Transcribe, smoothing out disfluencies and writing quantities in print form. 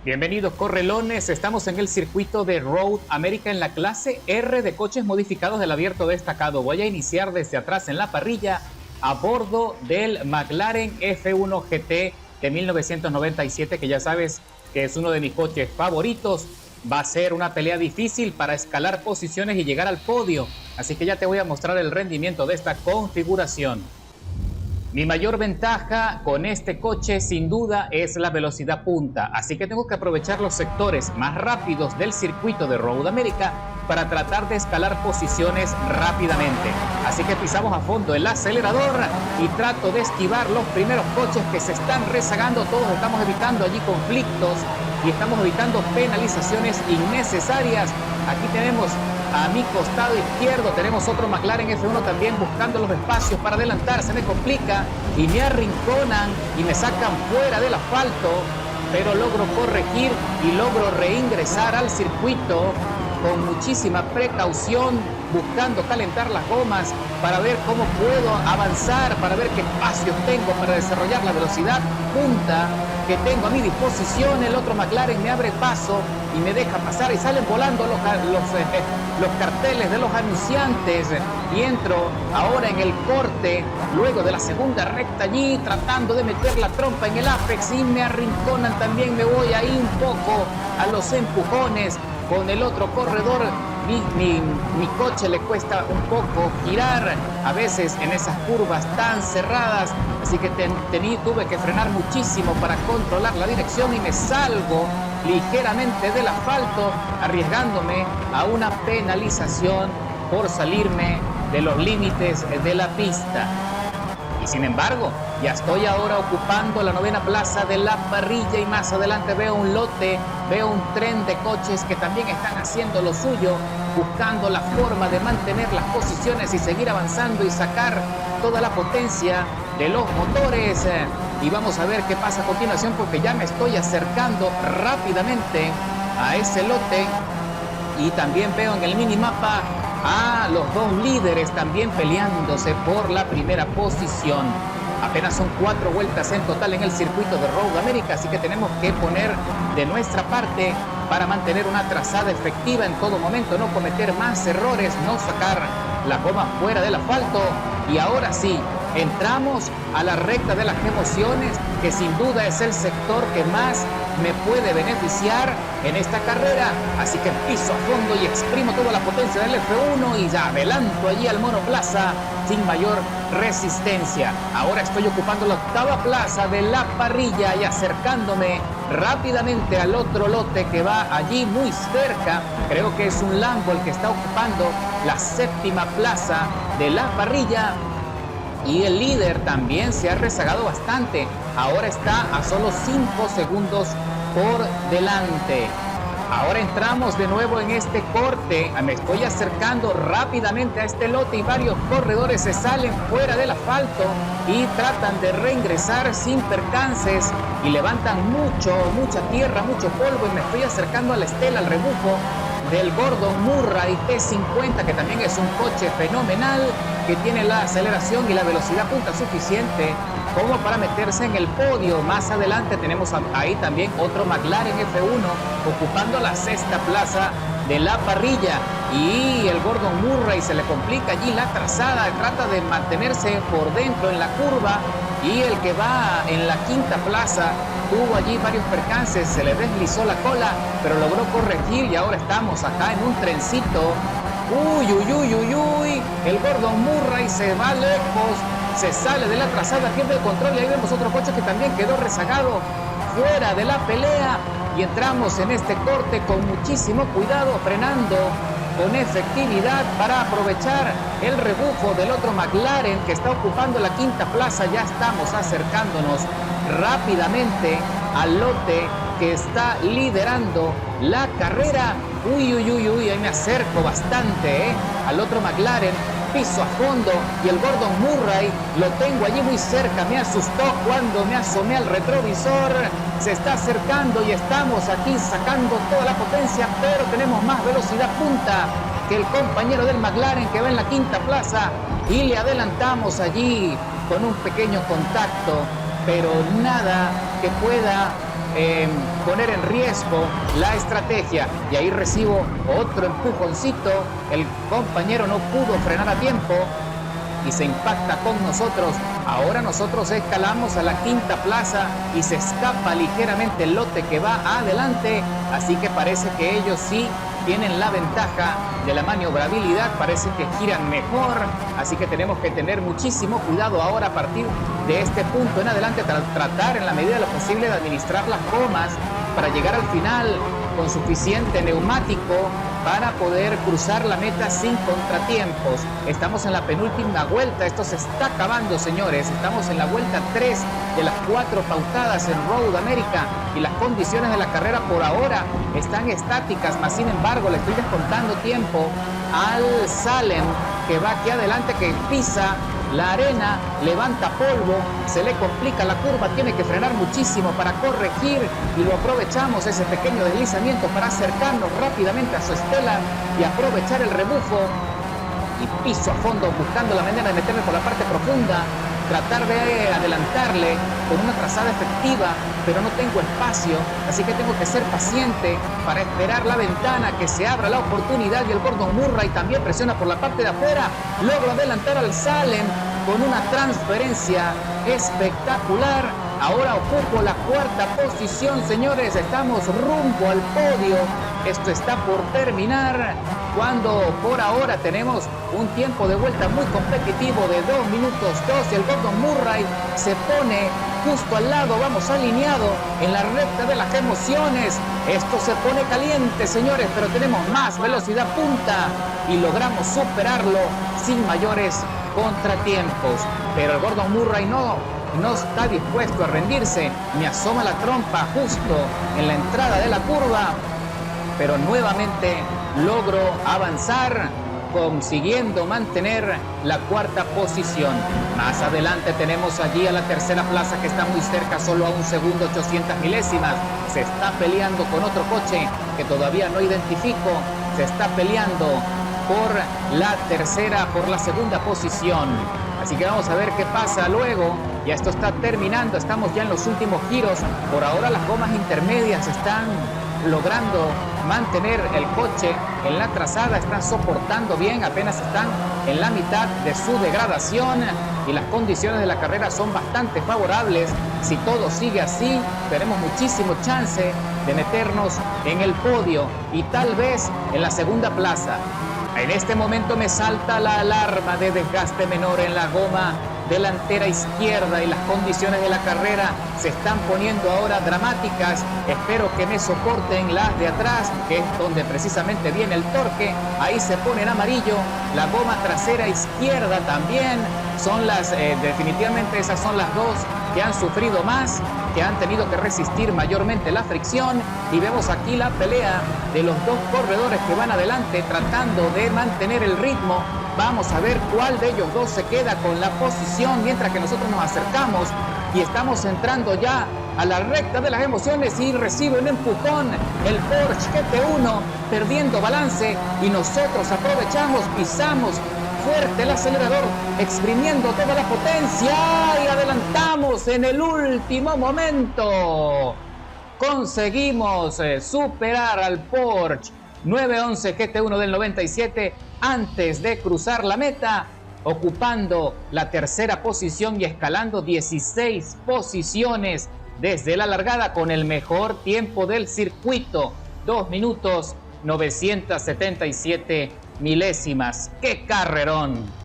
Bienvenidos correlones, estamos en el circuito de Road America en la clase R de coches modificados del abierto destacado. Voy a iniciar desde atrás en la parrilla a bordo del McLaren F1 GT de 1997, que ya sabes que es uno de mis coches favoritos. Va a ser una pelea difícil para escalar posiciones y llegar al podio, así que ya te voy a mostrar el rendimiento de esta configuración. Mi mayor ventaja con este coche sin duda es la velocidad punta, así que tengo que aprovechar los sectores más rápidos del circuito de Road America para tratar de escalar posiciones rápidamente. Así que pisamos a fondo el acelerador y trato de esquivar los primeros coches que se están rezagando. Todos estamos evitando allí conflictos y estamos evitando penalizaciones innecesarias. Aquí tenemos a mi costado izquierdo, tenemos otro McLaren F1 también buscando los espacios para adelantar. Se me complica y me arrinconan y me sacan fuera del asfalto, pero logro corregir y logro reingresar al circuito con muchísima precaución, buscando calentar las gomas para ver cómo puedo avanzar, para ver qué espacios tengo para desarrollar la velocidad punta que tengo a mi disposición. El otro McLaren me abre paso y me deja pasar y salen volando los carteles de los anunciantes y entro ahora en el corte luego de la segunda recta allí tratando de meter la trompa en el apex y me arrinconan también. Me voy ahí un poco a los empujones con el otro corredor. Mi coche le cuesta un poco girar a veces en esas curvas tan cerradas, así que tuve que frenar muchísimo para controlar la dirección y me salgo ligeramente del asfalto, arriesgándome a una penalización por salirme de los límites de la pista. Y sin embargo, ya estoy ahora ocupando la 9ª plaza de la parrilla y más adelante veo un lote, veo un tren de coches que también están haciendo lo suyo, buscando la forma de mantener las posiciones y seguir avanzando y sacar toda la potencia de los motores. Y vamos a ver qué pasa a continuación, porque ya me estoy acercando rápidamente a ese lote y también veo en el minimapa a los dos líderes también peleándose por la primera posición. Apenas son 4 vueltas en total en el circuito de Road America, así que tenemos que poner de nuestra parte para mantener una trazada efectiva en todo momento, no cometer más errores, no sacar la goma fuera del asfalto. Y ahora sí, entramos a la recta de las emociones, que sin duda es el sector que más me puede beneficiar en esta carrera. Así que piso a fondo y exprimo toda la potencia del F1 y ya adelanto allí al monoplaza sin mayor resistencia. Ahora estoy ocupando la 8ª plaza de la parrilla y acercándome rápidamente al otro lote que va allí muy cerca. Creo que es un Lambo el que está ocupando la 7ª plaza de la parrilla. Y el líder también se ha rezagado bastante. Ahora está a solo 5 segundos por delante. Ahora entramos de nuevo en este corte. Me estoy acercando rápidamente a este lote y varios corredores se salen fuera del asfalto y tratan de reingresar sin percances y levantan mucha tierra, mucho polvo, y me estoy acercando a la estela, al rebufo del Gordon Murray T50, que también es un coche fenomenal, que tiene la aceleración y la velocidad punta suficiente como para meterse en el podio. Más adelante tenemos ahí también otro McLaren F1 ocupando la 6ª plaza de la parrilla, y el Gordon Murray se le complica allí la trazada, trata de mantenerse por dentro en la curva, y el que va en la 5ª plaza tuvo allí varios percances, se le deslizó la cola, pero logró corregir y ahora estamos acá en un trencito. Uy, el Gordon Murray se va lejos, se sale de la trazada, pierde el control, y ahí vemos otro coche que también quedó rezagado fuera de la pelea. Y entramos en este corte con muchísimo cuidado, frenando con efectividad para aprovechar el rebufo del otro McLaren que está ocupando la 5ª plaza. Ya estamos acercándonos rápidamente al lote que está liderando la carrera. Uy, ahí me acerco bastante al otro McLaren. Piso a fondo y el Gordon Murray lo tengo allí muy cerca. Me asustó cuando me asomé al retrovisor. Se está acercando y estamos aquí sacando toda la potencia, pero tenemos más velocidad punta que el compañero del McLaren que va en la 5ª plaza, y le adelantamos allí con un pequeño contacto, pero nada que pueda poner en riesgo la estrategia. Y ahí recibo otro empujoncito. El compañero no pudo frenar a tiempo y se impacta con nosotros. Ahora nosotros escalamos a la quinta plaza y se escapa ligeramente el lote que va adelante, así que parece que ellos sí tienen la ventaja de la maniobrabilidad, parece que giran mejor, así que tenemos que tener muchísimo cuidado ahora a partir de este punto en adelante, tratar en la medida de lo posible de administrar las gomas para llegar al final con suficiente neumático para poder cruzar la meta sin contratiempos. Estamos en la penúltima vuelta, esto se está acabando, señores. Estamos en la vuelta 3 de las 4 pautadas en Road America y las condiciones de la carrera por ahora están estáticas, mas sin embargo le estoy descontando tiempo al Salem, que va aquí adelante, que pisa la arena, levanta polvo, se le complica la curva, tiene que frenar muchísimo para corregir y lo aprovechamos ese pequeño deslizamiento para acercarnos rápidamente a su estela y aprovechar el rebufo y piso a fondo buscando la manera de meterme por la parte profunda, tratar de adelantarle con una trazada efectiva, pero no tengo espacio, así que tengo que ser paciente para esperar la ventana que se abra la oportunidad y el Gordon Murray también presiona por la parte de afuera, logro adelantar al Salem con una transferencia espectacular. Ahora ocupo la cuarta posición, señores, estamos rumbo al podio. Esto está por terminar cuando por ahora tenemos un tiempo de vuelta muy competitivo de 2 minutos 2 y el Gordon Murray se pone justo al lado, vamos alineado en la recta de las emociones. Esto se pone caliente, señores, pero tenemos más velocidad punta y logramos superarlo sin mayores contratiempos. Pero el Gordon Murray no está dispuesto a rendirse, me asoma la trompa justo en la entrada de la curva, pero nuevamente logro avanzar, consiguiendo mantener la cuarta posición. Más adelante tenemos allí a la tercera plaza que está muy cerca, solo a 1 segundo 800 milésimas. Se está peleando con otro coche que todavía no identifico, se está peleando por la segunda posición. Así que vamos a ver qué pasa luego. Ya esto está terminando, estamos ya en los últimos giros. Por ahora las gomas intermedias están logrando mantener el coche en la trazada, están soportando bien, apenas están en la mitad de su degradación y las condiciones de la carrera son bastante favorables. Si todo sigue así, tenemos muchísimo chance de meternos en el podio y tal vez en la segunda plaza. En este momento me salta la alarma de desgaste menor en la goma delantera izquierda y las condiciones de la carrera se están poniendo ahora dramáticas. Espero que me soporten las de atrás, que es donde precisamente viene el torque. Ahí se pone en amarillo. La goma trasera izquierda también. Son definitivamente esas son las dos que han sufrido más, que han tenido que resistir mayormente la fricción, y vemos aquí la pelea de los dos corredores que van adelante tratando de mantener el ritmo. Vamos a ver cuál de ellos dos se queda con la posición mientras que nosotros nos acercamos y estamos entrando ya a la recta de las emociones y recibe un empujón el Porsche GT1 perdiendo balance y nosotros aprovechamos, pisamos fuerte el acelerador, exprimiendo toda la potencia y adelantamos en el último momento. Conseguimos superar al Porsche 911 GT1 del 97 antes de cruzar la meta, ocupando la tercera posición y escalando 16 posiciones desde la largada con el mejor tiempo del circuito, 2 minutos 977 milésimas. ¡Qué carrerón!